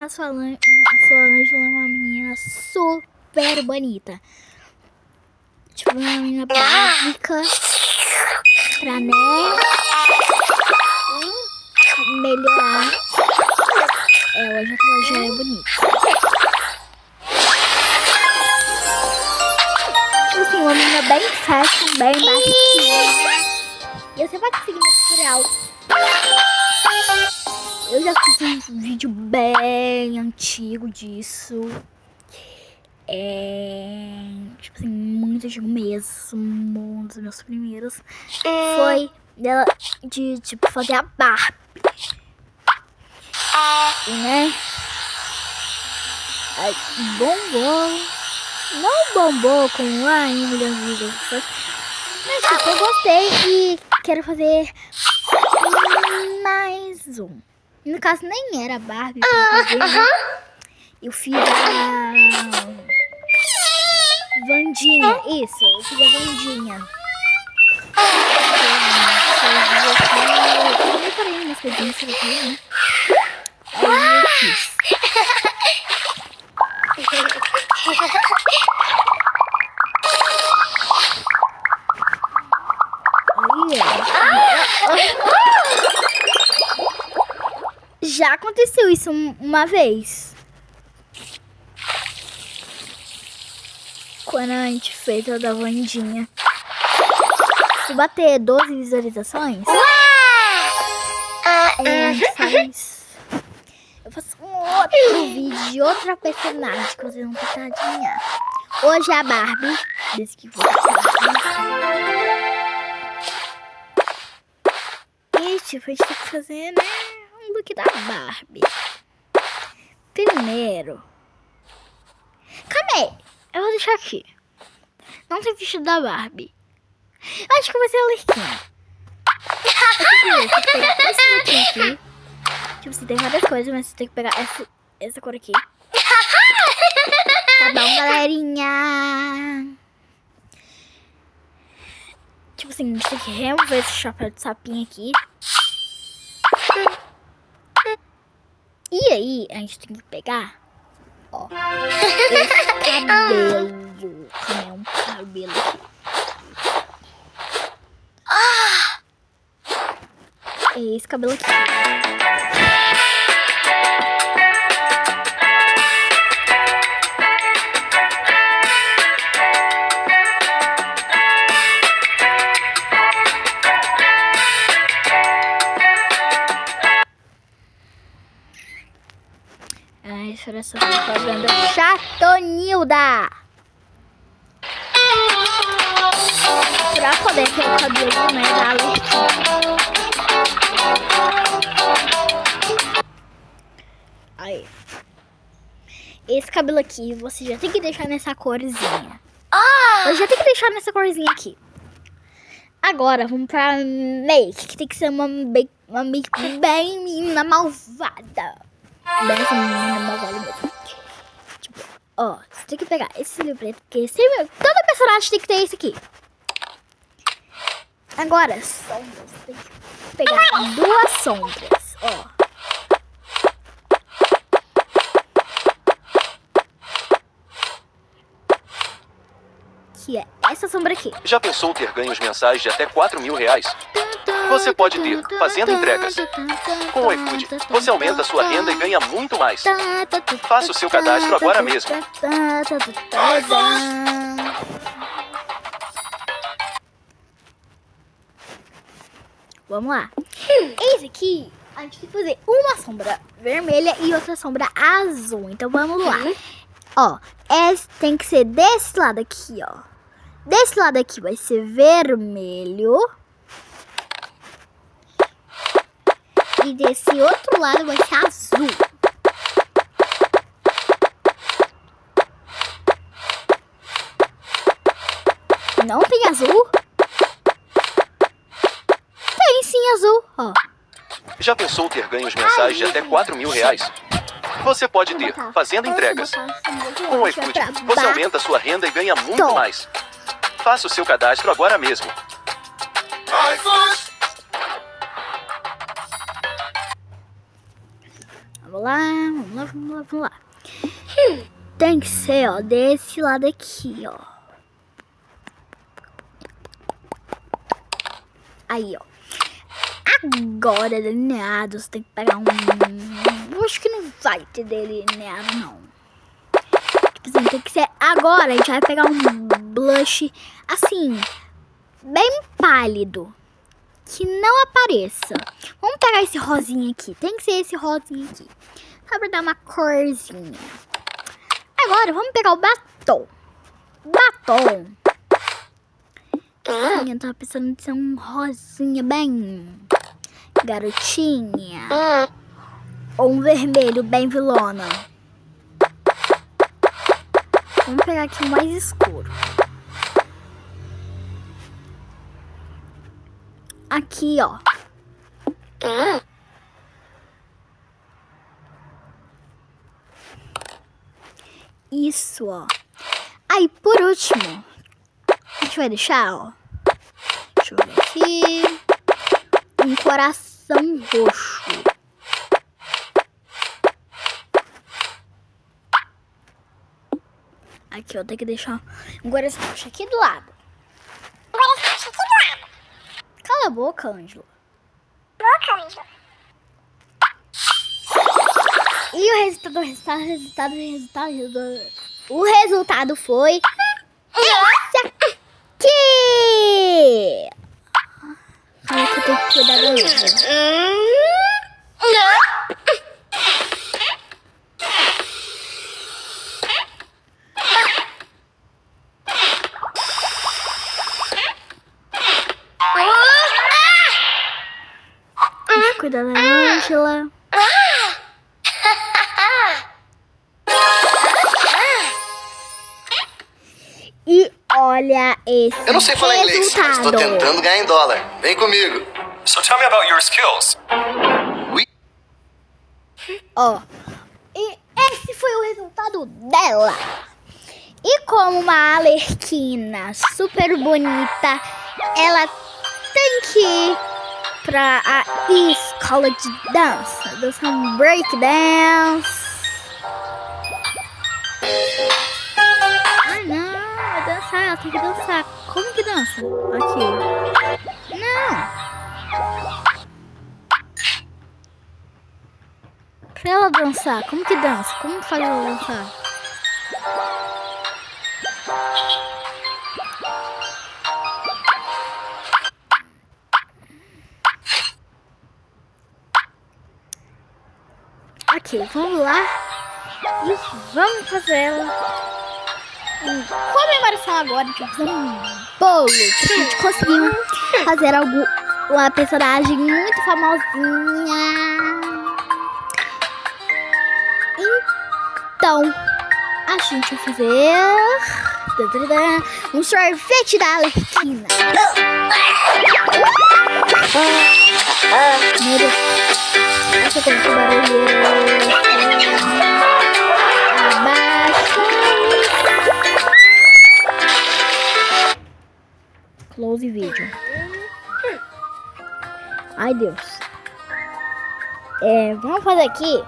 A Solange é uma menina super bonita. Tipo, uma menina básica pra, né, melhorar ela, já que ela já é bonita. Tipo assim, uma menina bem fashion, bem basiquinha. E você pode seguir no tutorial. Eu já fiz um vídeo bem antigo disso. Tipo assim, muito antigo mesmo. Um dos meus primeiros. Foi dela de, tipo, fazer a Barbie. E, né? Aí, bombou. Não bombou com 1 milhão de pessoas. Mas, tipo, eu gostei e quero fazer mais um. No caso, nem era Barbie pra fazer, né? Eu fiz a Wandinha. Isso, eu fiz a Wandinha. Eu reparei umas coisinhas aqui, né? Aí eu fiz. Já aconteceu isso uma vez. Quando a gente fez a da Wandinha. Se bater 12 visualizações, eu faço um outro vídeo de outra personagem que vocês vão tentar adivinhar. Hoje é a Barbie. Desse que foi. E tipo, a gente tem que fazer, né, um look da Barbie. Primeiro. Calma aí. Eu vou deixar aqui. Não tem vestido da Barbie. Eu acho que vai ser a Lerquinha. Tem que pegar esse look aqui. Tipo, você tem várias coisas, mas você tem que pegar essa cor aqui. Tá bom, galerinha? Tipo assim, a gente tem que remover esse chapéu de sapinho aqui. E aí, a gente tem que pegar, ó, esse cabelo. É um cabelo aqui. É esse cabelo aqui. Essa era essa propaganda Chatonilda. Pra poder ter o cabelo, né, da Lerquinha. Aí. Esse cabelo aqui, você já tem que deixar nessa corzinha. Você já tem que deixar nessa corzinha aqui. Agora, vamos pra make, que tem que ser uma make bem menina malvada. Bem essa menina malvada mesmo. Tipo, ó, você tem que pegar esse livro preto, porque todo personagem tem que ter esse aqui. Agora, sombras. Você tem que pegar 2 sombras, ó. Que é essa sombra aqui. Já pensou ter ganhos mensais de até R$4.000? Você pode ter fazendo entregas. Com o iFood, você aumenta sua renda e ganha muito mais. Faça o seu cadastro agora mesmo. Vamos lá. Esse aqui, a gente tem que fazer uma sombra vermelha e outra sombra azul. Então vamos lá. Ó, esse tem que ser desse lado aqui, ó. Desse lado aqui vai ser vermelho. E desse outro lado vai ser azul. Não tem azul? Tem sim azul, ó. Já pensou ter ganhos mensais de até R$4.000? Você pode ter fazendo entregas. Com o iFood, você aumenta sua renda e ganha muito mais. Faça o seu cadastro agora mesmo. vou lá. Vamos lá. Tem que ser, ó, desse lado aqui, ó. Aí, ó. Agora, delineado, você tem que pegar um... Eu acho que não vai ter delineado, não. Tipo assim, tem que ser... Agora, a gente vai pegar um blush, assim, bem pálido. Que não apareça. Vamos pegar esse rosinha aqui. Tem que ser esse rosinha aqui. Só pra dar uma corzinha. Agora, vamos pegar o batom. Batom. Sim, eu tava pensando em ser um rosinha bem garotinha. Ou um vermelho bem vilona. Vamos pegar aqui o mais escuro. Aqui, ó. Isso, ó. Aí, por último, a gente vai deixar, ó. Deixa eu ver aqui. Um coração roxo. Aqui, ó. Tem que deixar um coração roxo aqui do lado. Cala a boca, Ângela. E o resultado foi esse aqui. Olha que eu tenho que cuidar da Ângela. Cuidar da Ângela. E olha esse Eu não sei falar inglês, mas tô tentando ganhar em dólar. Vem comigo. So tell me about your skills. Ó, e esse foi o resultado dela. E como uma Arlequina super bonita, ela tem que ir pra a escola de dança. Dançar um break dance. Ah, não, vai dançar, ela tem que dançar. Como que dança? Aqui. Não. Pra ela dançar, como que dança? Como faz ela dançar? Ok, vamos lá e vamos fazer ela em comemoração agora. A gente vai fazer um bolo, porque a gente conseguiu fazer uma personagem muito famosinha. Então, a gente vai fazer um sorvete da Arlequina. Meu Deus. Essa tem que barulheira. Abaixa. Close vídeo. Ai, Deus. Vamos fazer aqui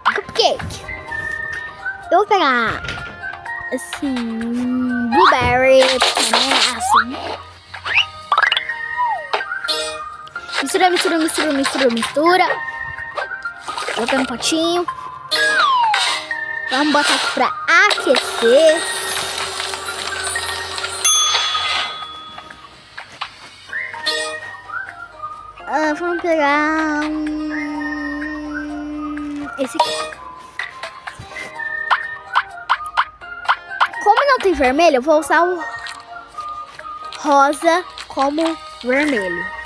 cupcake. Eu vou pegar assim blueberry, né? Assim. Mistura. Joga no potinho. Vamos botar aqui pra aquecer. Vamos pegar esse aqui. Como não tem vermelho, eu vou usar o rosa como vermelho.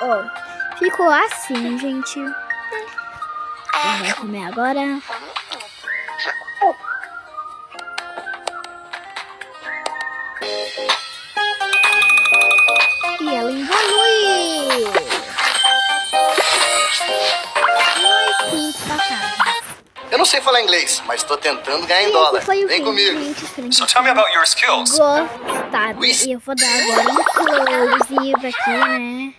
Ó, ficou assim, gente. Vai comer agora. E ela evolui. Eu não sei falar inglês, mas tô tentando ganhar em dólar. Vem comigo. So tell me about your skills. Gostaram? Tá, e eu vou dar agora um close aqui, né?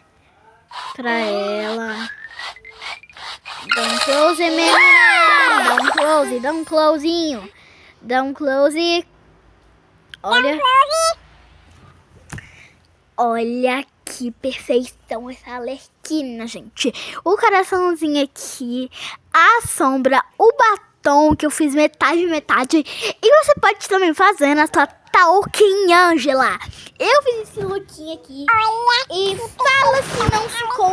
Pra ela. Dá um close, menina. Dá um close, dá um closinho. Dá um close. Olha. Olha que perfeição essa Arlequina, gente. O coraçãozinho aqui, a sombra, o batom que eu fiz metade. E você pode também fazer na sua Talking Angela. Eu fiz esse lookinho aqui. E fala se não ficou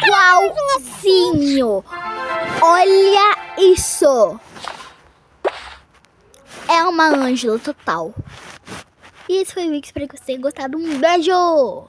igualzinho. Olha isso. É uma Angela total. E esse foi o vídeo, espero que vocês tenham gostado. Um beijo!